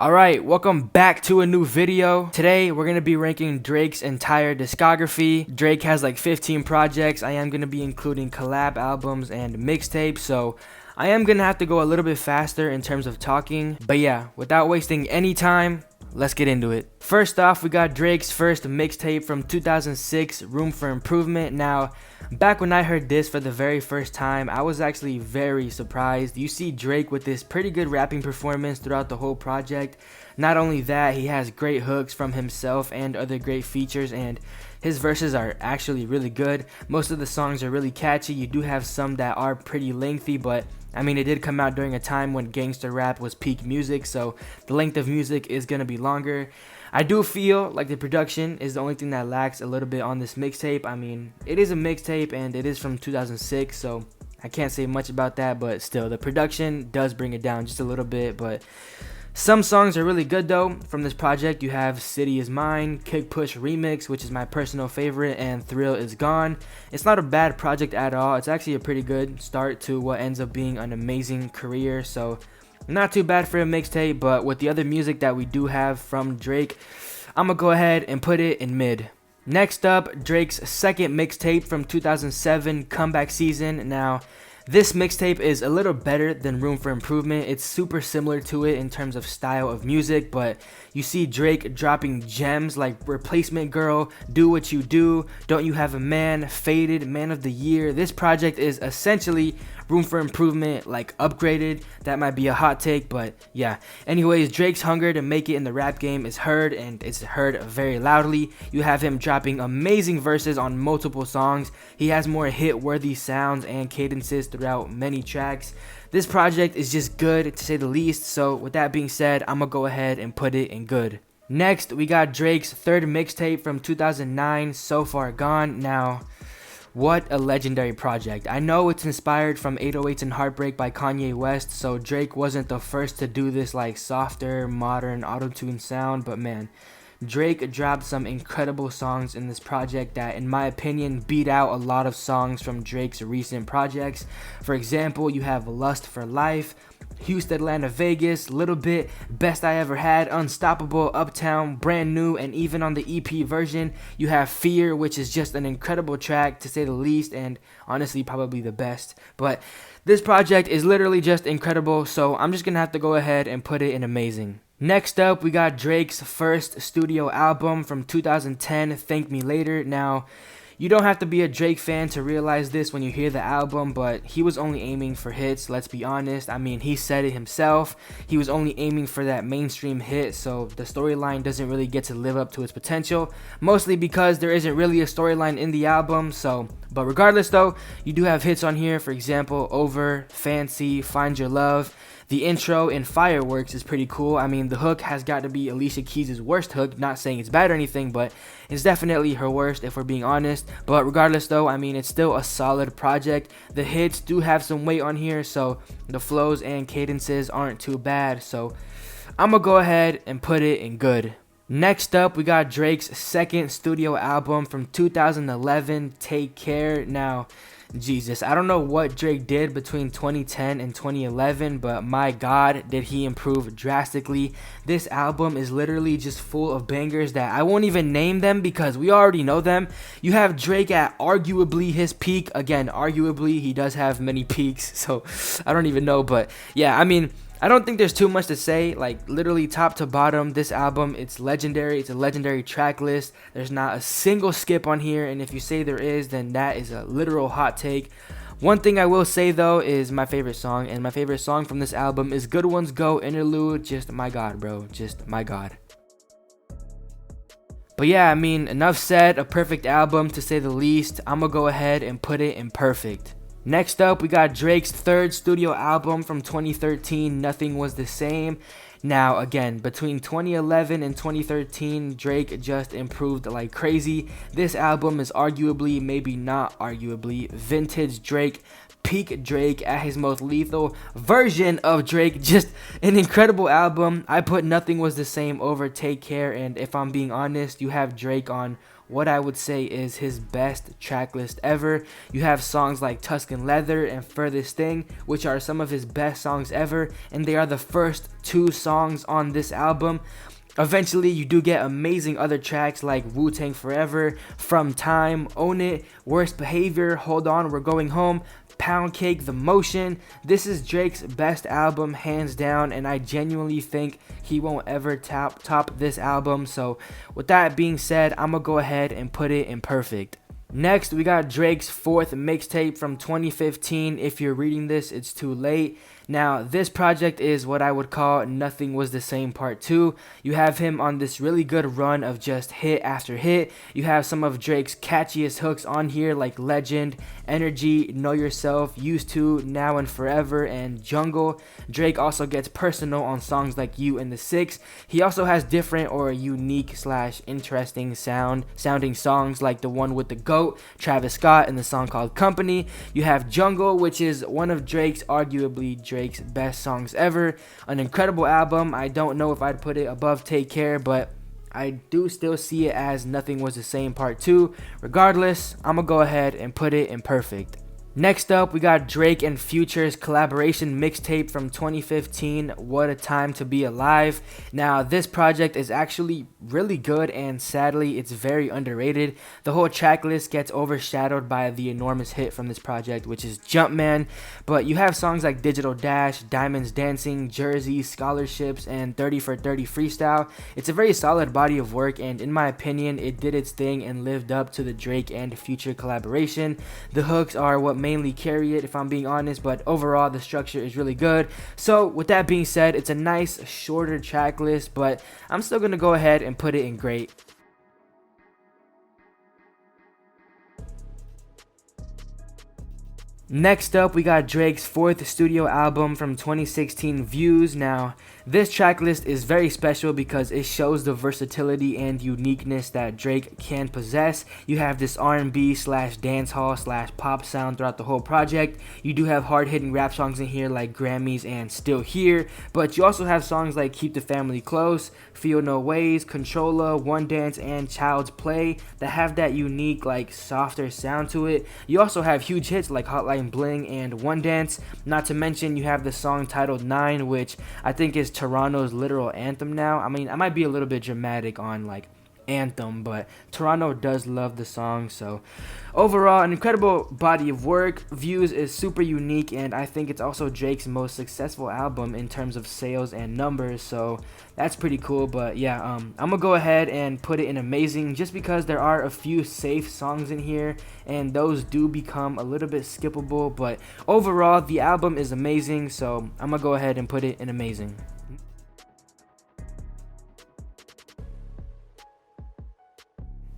Alright, welcome back to a new video. Today, we're going to be ranking Drake's entire discography. Drake has like 15 projects. I am going to be including collab albums and mixtapes, so I am going to have to go a little bit faster in terms of talking. But yeah, without wasting any time, let's get into it. First off, we got Drake's first mixtape from 2006, Room for Improvement. Now, back when I heard this for the very first time, I was actually very surprised. You see Drake with this pretty good rapping performance throughout the whole project. Not only that, he has great hooks from himself and other great features, and his verses are actually really good. Most of the songs are really catchy. You do have some that are pretty lengthy, but I mean, it did come out during a time when gangster rap was peak music, so the length of music is going to be longer. I do feel like the production is the only thing that lacks a little bit on this mixtape. I mean, it is a mixtape and it is from 2006, so I can't say much about that, but still, the production does bring it down just a little bit. But some songs are really good though. From this project, you have City Is Mine, Kick Push Remix, which is my personal favorite, and Thrill Is Gone. It's not a bad project at all. It's actually a pretty good start to what ends up being an amazing career, so not too bad for a mixtape. But with the other music that we do have from Drake, I'm gonna go ahead and put it in mid. Next up, Drake's second mixtape from 2007, Comeback Season. Now, this mixtape is a little better than Room for Improvement. It's super similar to it in terms of style of music, but you see Drake dropping gems like Replacement Girl, Do What You Do, Don't You Have a Man, Faded, Man of the Year. This project is essentially Room for Improvement, like upgraded. That might be a hot take, but yeah. Anyways, Drake's hunger to make it in the rap game is heard, and it's heard very loudly. You have him dropping amazing verses on multiple songs. He has more hit-worthy sounds and cadences throughout many tracks. This project is just good, to say the least, so with that being said, I'm gonna go ahead and put it in good. Next, we got Drake's third mixtape from 2009, So Far Gone. Now, what a legendary project. I know it's inspired from 808s and Heartbreak by Kanye West, so Drake wasn't the first to do this like softer, modern, auto-tune sound, but man, Drake dropped some incredible songs in this project that, in my opinion, beat out a lot of songs from Drake's recent projects. For example, you have Lust for Life, Houston, Atlanta, Vegas, Little Bit, Best I Ever Had, Unstoppable, Uptown, Brand New, and even on the EP version, you have Fear, which is just an incredible track, to say the least, and honestly, probably the best. But this project is literally just incredible, so I'm just gonna have to go ahead and put it in amazing. Next up, we got Drake's first studio album from 2010, Thank Me Later. Now, you don't have to be a Drake fan to realize this when you hear the album, but he was only aiming for hits, let's be honest. I mean, he said it himself. He was only aiming for that mainstream hit, so the storyline doesn't really get to live up to its potential, mostly because there isn't really a storyline in the album. But regardless though, you do have hits on here. For example, Over, Fancy, Find Your Love. The intro in Fireworks is pretty cool. I mean, the hook has got to be Alicia Keys' worst hook. Not saying it's bad or anything, but it's definitely her worst if we're being honest. But regardless though, I mean, it's still a solid project. The hits do have some weight on here, so the flows and cadences aren't too bad. So I'm going to go ahead and put it in good. Next up, we got Drake's second studio album from 2011, Take Care. Now, Jesus, I don't know what Drake did between 2010 and 2011, but my God, did he improve drastically. This album is literally just full of bangers that I won't even name them because we already know them. You have Drake at arguably his peak. Again, arguably, he does have many peaks, so I don't even know. But yeah, I mean, I don't think there's too much to say. Like, literally top to bottom, this album, it's legendary. It's a legendary track list. There's not a single skip on here, and if you say there is, then that is a literal hot take. One thing I will say though is my favorite song, and my favorite song from this album is Good Ones Go Interlude. Just my God, bro, just my God. But yeah, I mean, enough said. A perfect album, to say the least. I'm gonna go ahead and put it in perfect. Next up, we got Drake's third studio album from 2013, Nothing Was the Same. Now, again, between 2011 and 2013, Drake just improved like crazy. This album is arguably, maybe not arguably, vintage Drake, peak Drake at his most lethal version of Drake. Just an incredible album. I put Nothing Was the Same over Take Care, and if I'm being honest, you have Drake on what I would say is his best track list ever. You have songs like Tuscan Leather and Furthest Thing, which are some of his best songs ever, and they are the first two songs on this album. Eventually, you do get amazing other tracks like Wu-Tang Forever, From Time, Own It, Worst Behavior, Hold On, We're Going Home, Pound Cake, The Motion. This is Drake's best album, hands down, and I genuinely think he won't ever top this album. So with that being said, I'm gonna go ahead and put it in perfect. Next, we got Drake's fourth mixtape from 2015. If you're reading this, it's too late. Now, this project is what I would call Nothing Was the Same Part 2. You have him on this really good run of just hit after hit. You have some of Drake's catchiest hooks on here like Legend, Energy, Know Yourself, Used To, Now and Forever, and Jungle. Drake also gets personal on songs like You and the Six. He also has different or unique / interesting sounding songs like the one with the GOAT, Travis Scott, and the song called Company. You have Jungle, which is one of arguably Drake's best songs ever. An incredible album. I don't know if I'd put it above Take Care, but I do still see it as Nothing Was the Same Part 2. Regardless, I'm gonna go ahead and put it in perfect. Next up, we got Drake and Future's collaboration mixtape from 2015, What a Time to Be Alive. Now, this project is actually really good, and sadly, it's very underrated. The whole track list gets overshadowed by the enormous hit from this project, which is Jumpman. But you have songs like Digital Dash, Diamonds Dancing, Jersey, Scholarships, and 30 for 30 Freestyle. It's a very solid body of work, and in my opinion, it did its thing and lived up to the Drake and Future collaboration. The hooks are what mainly carry it, if I'm being honest, but overall the structure is really good. So with that being said, it's a nice shorter track list, but I'm still gonna go ahead and put it in great. Next up, we got Drake's fourth studio album from 2016, Views. Now, this track list is very special because it shows the versatility and uniqueness that Drake can possess. You have this R&B / dancehall / pop sound throughout the whole project. You do have hard-hitting rap songs in here like Grammys and Still Here, but you also have songs like Keep the Family Close, Feel No Ways, Controlla, One Dance, and Child's Play that have that unique, like, softer sound to it. You also have huge hits like Hotline Bling and One Dance. Not to mention, you have the song titled 9, which I think is Toronto's literal anthem now. I mean, I might be a little bit dramatic on, like, anthem, but Toronto does love the song. So overall, an incredible body of work. Views is super unique, and I think it's also Drake's most successful album in terms of sales and numbers, so that's pretty cool. But yeah, I'm gonna go ahead and put it in amazing, just because there are a few safe songs in here and those do become a little bit skippable, but overall the album is amazing, so I'm gonna go ahead and put it in amazing.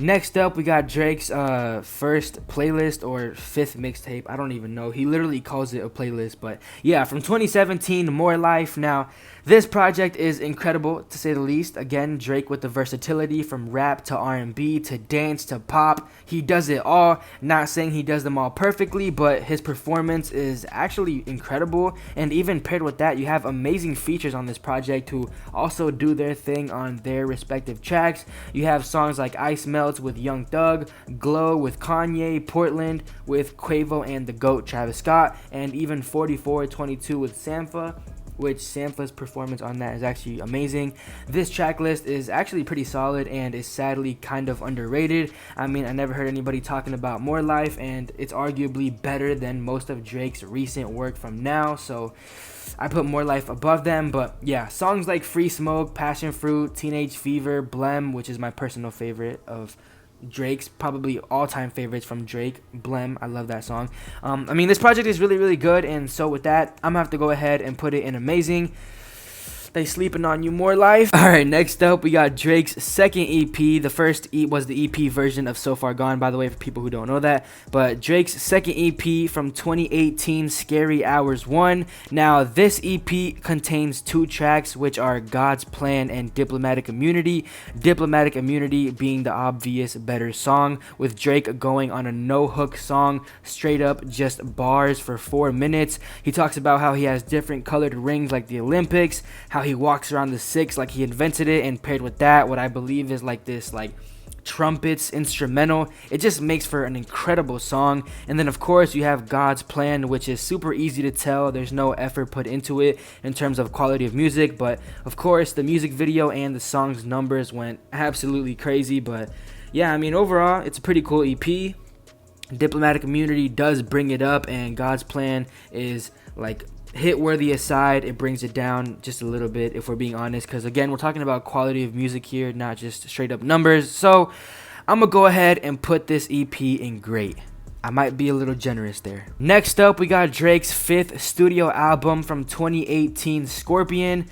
Next up, we got Drake's first playlist or fifth mixtape. I don't even know. He literally calls it a playlist. But yeah, from 2017, More Life. Now, this project is incredible, to say the least. Again, Drake with the versatility from rap to R&B to dance to pop. He does it all. Not saying he does them all perfectly, but his performance is actually incredible. And even paired with that, you have amazing features on this project who also do their thing on their respective tracks. You have songs like Ice Melts with Young Thug, Glow with Kanye, Portland with Quavo and the GOAT Travis Scott, and even 4422 with Sampha, which Sampha's performance on that is actually amazing. This track list is actually pretty solid and is sadly kind of underrated. I mean, I never heard anybody talking about More Life, and it's arguably better than most of Drake's recent work from now, so I put More Life above them. But yeah, songs like Free Smoke, Passion Fruit, Teenage Fever, Blem, which is my personal favorite of Drake's, probably all-time favorites from Drake, Blem, I love that song. I mean, this project is really, really good, and so with that, I'm gonna have to go ahead and put it in amazing. They sleeping on you more life. All right, next up we got Drake's second EP. The first was the EP version of So Far Gone, by the way, for people who don't know that. But Drake's second EP from 2018, Scary Hours 1. Now this EP contains 2 tracks, which are God's Plan and Diplomatic Immunity. Diplomatic Immunity being the obvious better song, with Drake going on a no hook song, straight up just bars for 4 minutes. He talks about how he has different colored rings like the Olympics, how he walks around the 6 like he invented it, and paired with that what I believe is like this like trumpets instrumental. It just makes for an incredible song. And then of course you have God's Plan, which is super easy to tell. There's no effort put into it in terms of quality of music, but of course the music video and the song's numbers went absolutely crazy. But yeah, I mean, overall it's a pretty cool EP. Diplomatic Immunity does bring it up, and God's Plan is like hit worthy aside, it brings it down just a little bit, if we're being honest, because again, we're talking about quality of music here, not just straight up numbers. So I'm gonna go ahead and put this EP in great. I might be a little generous there. Next up we got Drake's 5th studio album from 2018, Scorpion.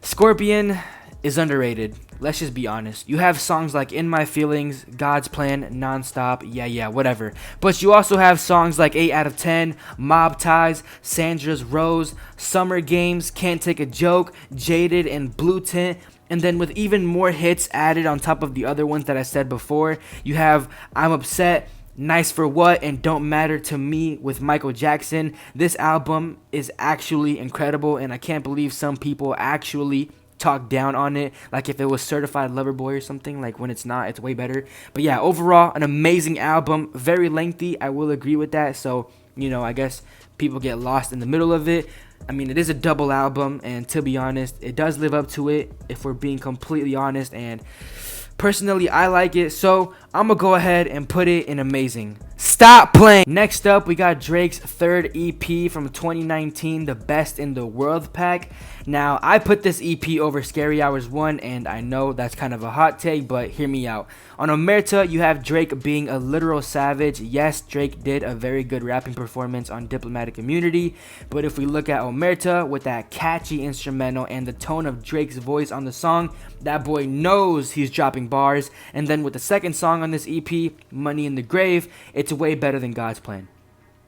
Scorpion is underrated. Let's just be honest. You have songs like In My Feelings, God's Plan, Nonstop, yeah, whatever. But you also have songs like 8 out of 10, Mob Ties, Sandra's Rose, Summer Games, Can't Take a Joke, Jaded, and Blue Tint. And then with even more hits added on top of the other ones that I said before, you have I'm Upset, Nice for What, and Don't Matter to Me with Michael Jackson. This album is actually incredible, and I can't believe some people actually talk down on it like if it was Certified Lover Boy or something. Like, when it's not, it's way better. But yeah, overall an amazing album. Very lengthy, I will agree with that. So, you know, I guess people get lost in the middle of it. I mean, it is a double album, and to be honest, it does live up to it, if we're being completely honest. And personally, I like it, so I'm gonna go ahead and put it in amazing. Stop playing. Next up, we got Drake's 3rd EP from 2019, The Best in the World Pack. Now, I put this EP over Scary Hours 1, and I know that's kind of a hot take, but hear me out. On Omerta, you have Drake being a literal savage. Yes, Drake did a very good rapping performance on Diplomatic Immunity, but if we look at Omerta with that catchy instrumental and the tone of Drake's voice on the song, that boy knows he's dropping bars. And then with the second song on this EP, Money in the Grave, it's way better than God's Plan.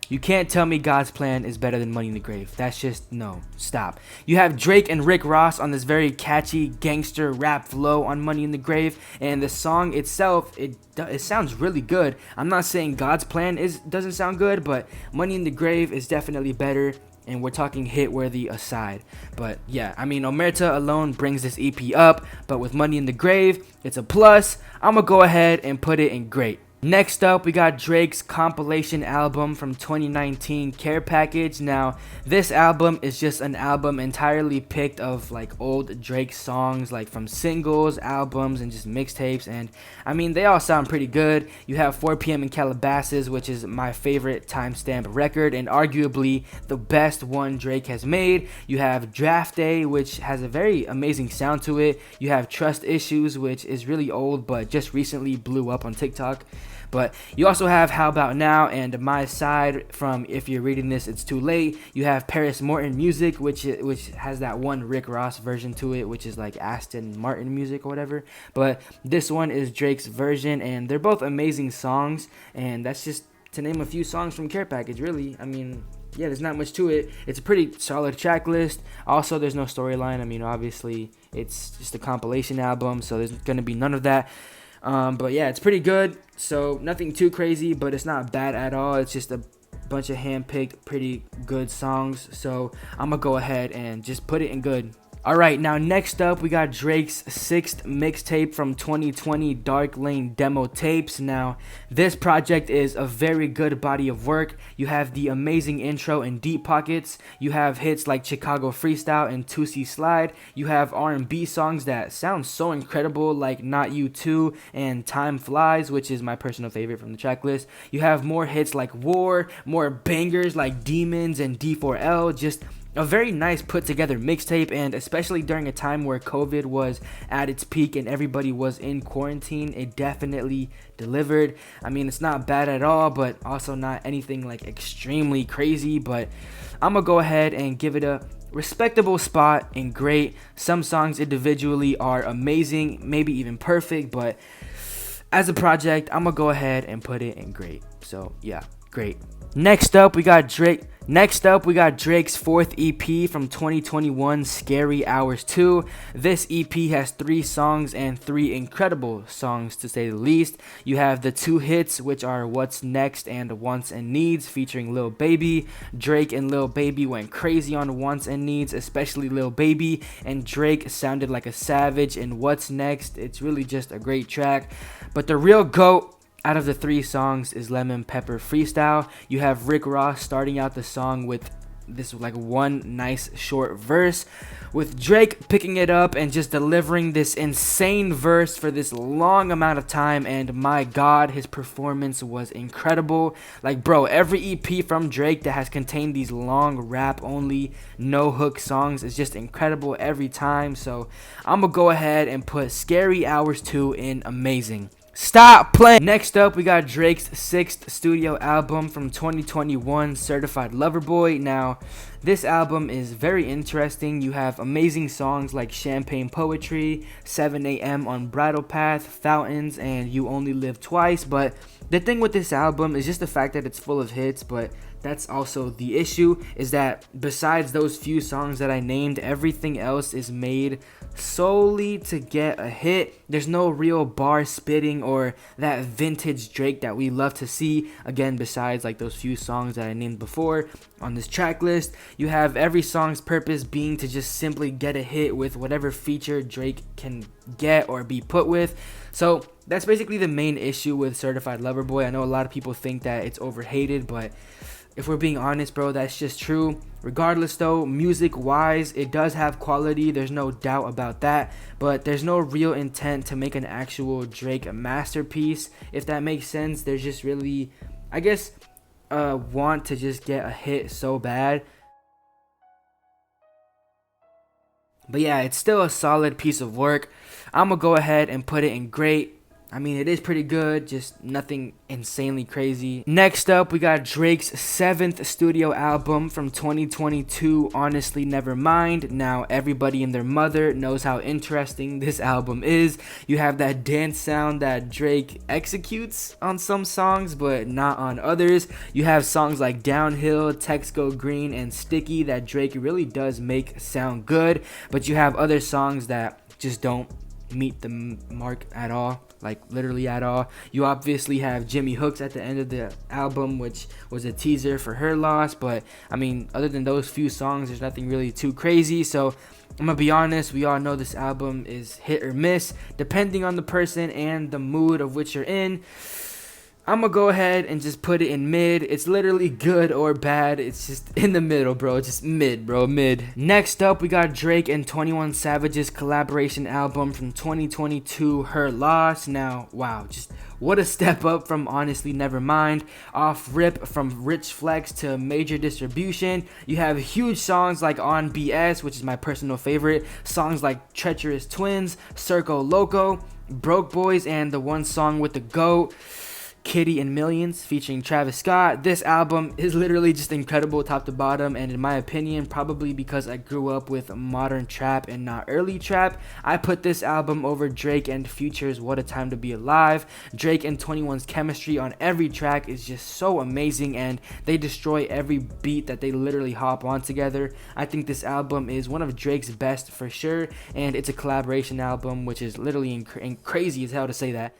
You can't tell me God's Plan is better than Money in the Grave. That's just, no, stop. You have Drake and Rick Ross on this very catchy gangster rap flow on Money in the Grave, and the song itself, it sounds really good. I'm not saying God's Plan doesn't sound good, but Money in the Grave is definitely better, and we're talking hit worthy aside. But yeah, I mean, Omerta alone brings this EP up, but with Money in the Grave, it's a plus. I'm gonna go ahead and put it in great. Next up, we got Drake's compilation album from 2019, Care Package. Now, this album is just an album entirely picked of like old Drake songs, like from singles, albums, and just mixtapes. And I mean, they all sound pretty good. You have 4 p.m. in Calabasas, which is my favorite timestamp record and arguably the best one Drake has made. You have Draft Day, which has a very amazing sound to it. You have Trust Issues, which is really old but just recently blew up on TikTok. But you also have How About Now and My Side from If You're Reading This, It's Too Late. You have Paris Morton Music, which has that one Rick Ross version to it, which is like Aston Martin music or whatever. But this one is Drake's version, and they're both amazing songs. And that's just to name a few songs from Care Package, really. I mean, yeah, there's not much to it. It's a pretty solid track list. Also, there's no storyline. I mean, obviously, it's just a compilation album, so there's going to be none of that. But yeah, it's pretty good. So nothing too crazy, but it's not bad at all. It's just a bunch of hand-picked, pretty good songs. So I'm gonna go ahead and just put it in good. Alright, now next up we got Drake's 6th mixtape from 2020, Dark Lane Demo Tapes. Now, this project is a very good body of work. You have the amazing intro and Deep Pockets. You have hits like Chicago Freestyle and 2C Slide. You have R&B songs that sound so incredible, like Not You Too and Time Flies, which is my personal favorite from the track list. You have more hits like War, more bangers like Demons and D4L, just a very nice put together mixtape, and especially during a time where COVID was at its peak and everybody was in quarantine, it definitely delivered. I mean, it's not bad at all, but also not anything like extremely crazy, but I'm gonna go ahead and give it a respectable spot and great. Some songs individually are amazing, maybe even perfect, but as a project, I'm gonna go ahead and put it in great. So yeah, great. Next up, we got Drake's fourth EP from 2021, Scary Hours 2. This EP has 3 songs and 3 incredible songs to say the least. You have the 2 hits, which are What's Next and Wants and Needs, featuring Lil Baby. Drake and Lil Baby went crazy on Wants and Needs, especially Lil Baby, and Drake sounded like a savage in What's Next. It's really just a great track. But the real GOAT out of the 3 songs is Lemon Pepper Freestyle. You have Rick Ross starting out the song with this like one nice short verse, with Drake picking it up and just delivering this insane verse for this long amount of time, and my god, his performance was incredible. Like, bro, every EP from Drake that has contained these long rap only no hook songs is just incredible every time. So I'm gonna go ahead and put Scary Hours 2 in amazing. Stop playing. Next up, we got Drake's 6th studio album from 2021, Certified Lover Boy. Now, this album is very interesting. You have amazing songs like Champagne Poetry, 7 a.m. on Bridal Path, Fountains, and You Only Live Twice. But the thing with this album is just the fact that it's full of hits, but that's also the issue, is that besides those few songs that I named, everything else is made solely to get a hit. There's no real bar spitting or that vintage Drake that we love to see. Again, besides like those few songs that I named before on this track list, you have every song's purpose being to just simply get a hit with whatever feature Drake can get or be put with. So that's basically the main issue with Certified Lover Boy. I know a lot of people think that it's overhated, but if we're being honest, bro, that's just true. Regardless, though, music-wise, it does have quality. There's no doubt about that. But there's no real intent to make an actual Drake masterpiece, if that makes sense. There's just really, I guess, want to just get a hit so bad. But yeah, it's still a solid piece of work. I'm going to go ahead and put it in great. I mean, it is pretty good, just nothing insanely crazy. Next up, we got Drake's 7th studio album from 2022, Honestly Nevermind. Now, everybody and their mother knows how interesting this album is. You have that dance sound that Drake executes on some songs, but not on others. You have songs like Downhill, Text Go Green, and Sticky that Drake really does make sound good, but you have other songs that just don't meet the mark at all, like literally at all. You obviously have Jimmy Hooks at the end of the album, which was a teaser for her loss, but I mean, other than those few songs, there's nothing really too crazy. So I'm gonna be honest, we all know this album is hit or miss depending on the person and the mood of which you're in. I'm gonna go ahead and just put it in mid. It's literally good or bad. It's just in the middle, bro. Just mid, bro. Mid. Next up, we got Drake and 21 Savage's collaboration album from 2022, Her Loss. Now, wow, just what a step up from Honestly Nevermind. Off rip, from Rich Flex to major distribution. You have huge songs like On BS, which is my personal favorite. Songs like Treacherous Twins, Circo Loco, Broke Boys, and the one song with the GOAT, Kitty and Millions, featuring Travis Scott. This album is literally just incredible top to bottom, and in my opinion, probably because I grew up with modern trap and not early trap, I put this album over Drake and Future's What a Time to Be Alive. Drake and 21's chemistry on every track is just so amazing, and they destroy every beat that they literally hop on together. I think this album is one of Drake's best for sure, and it's a collaboration album, which is literally crazy as hell to say that.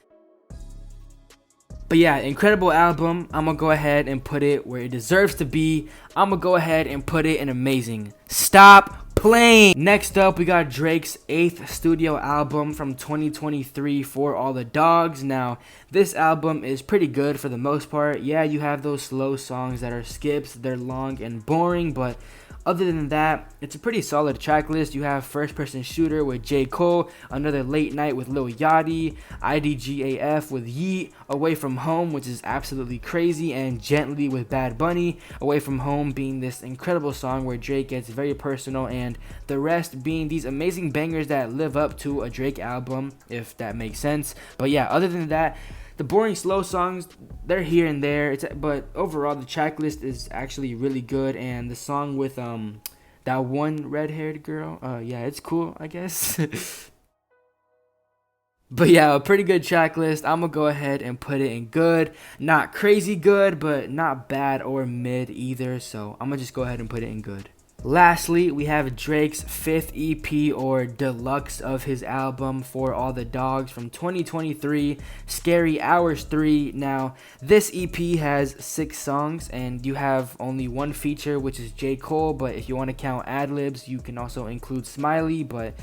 But yeah, incredible album. I'm gonna go ahead and put it where it deserves to be. I'm gonna go ahead and put it in amazing. Stop playing. Next up, we got Drake's 8th studio album from 2023, For All the Dogs. Now, this album is pretty good for the most part. Yeah, you have those slow songs that are skips. They're long and boring, but Other than that, it's a pretty solid track list. You have First Person Shooter with J. Cole, Another Late Night with Lil Yachty, IDGAF with Yeet, Away From Home, which is absolutely crazy, and Gently with Bad Bunny. Away From Home being this incredible song where Drake gets very personal, and the rest being these amazing bangers that live up to a Drake album, if that makes sense. But yeah, other than that, the boring slow songs, they're here and there. But overall, the track list is actually really good, and the song with that one red-haired girl, yeah, it's cool, I guess. But yeah, a pretty good track list. I'm gonna go ahead and put it in good. Not crazy good, but not bad or mid either. So I'm gonna just go ahead and put it in good. Lastly, we have Drake's 5th EP or deluxe of his album For All the Dogs from 2023, Scary Hours 3. Now, this EP has 6 songs, and you have only one feature, which is J. Cole, but if you want to count ad-libs, you can also include Smiley, but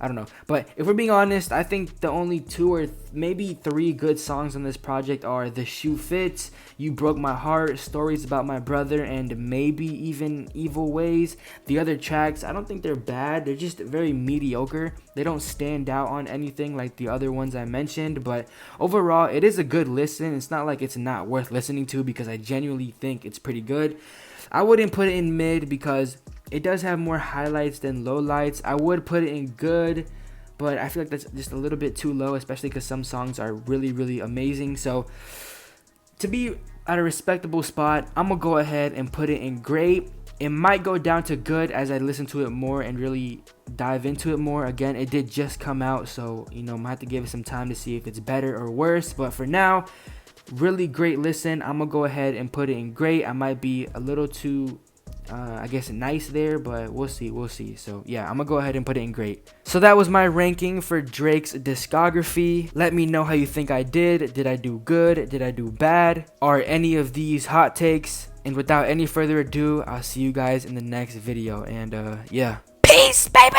I don't know. But if we're being honest, I think the only 2 or maybe 3 good songs on this project are The Shoe Fits, You Broke My Heart, Stories About My Brother, and maybe even Evil Ways. The other tracks, I don't think they're bad. They're just very mediocre. They don't stand out on anything like the other ones I mentioned. But overall, it is a good listen. It's not like it's not worth listening to because I genuinely think it's pretty good. I wouldn't put it in mid because it does have more highlights than lowlights. I would put it in good, but I feel like that's just a little bit too low, especially because some songs are really, really amazing. So to be at a respectable spot, I'm going to go ahead and put it in great. It might go down to good as I listen to it more and really dive into it more. Again, it did just come out, so I might have to give it some time to see if it's better or worse. But for now, really great listen. I'm going to go ahead and put it in great. I might be a little too I guess nice there, but we'll see. So yeah, I'm gonna go ahead and put it in great. So that was my ranking for Drake's discography. Let me know how you think I did. Did I do good? Did I do bad? Are any of these hot takes? And without any further ado, I'll see you guys in the next video. And yeah, peace, baby.